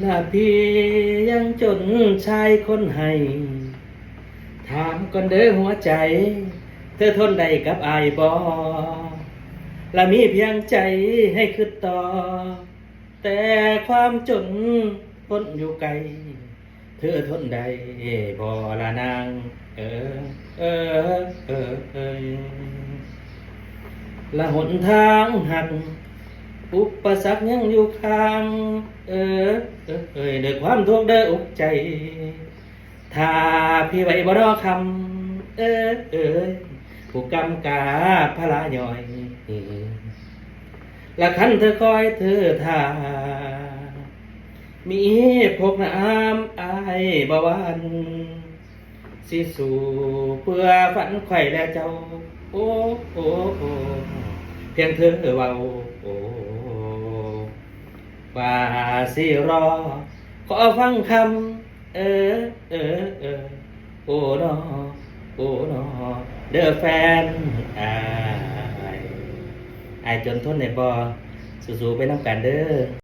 หน้าพี่ยังจนชายคนให้ถามก่อนเด้อหัวใจเธอทนได้กับอายบ่และมีเพียงใจให้คิดต่อแต่ความจนพ้นอยู่ไกลเธอทนได้บ่ละนางเออเออเออเออละหนทางหักอุปสรรคยังอยู่ข้างเออเออเออด้วยความทุกข์เด้ออกใจถ้าพี่ไว้บ่รอคำเออเออผู้กำกาพระย่อยละคันเธอคอยเธอท่ามีพกน้ำอายบ่หวันสิสู่เพื่อฝันไข่และเจ้าโอ้โอ้โอ้เพียงเธอเว้าโอ้ว่าสิรอขอฟังคำเออเออเออโอ้นอโอ้นอเด้อแฟนอายอายจนทนได้บ่สู้ๆไปนำกันเด้อ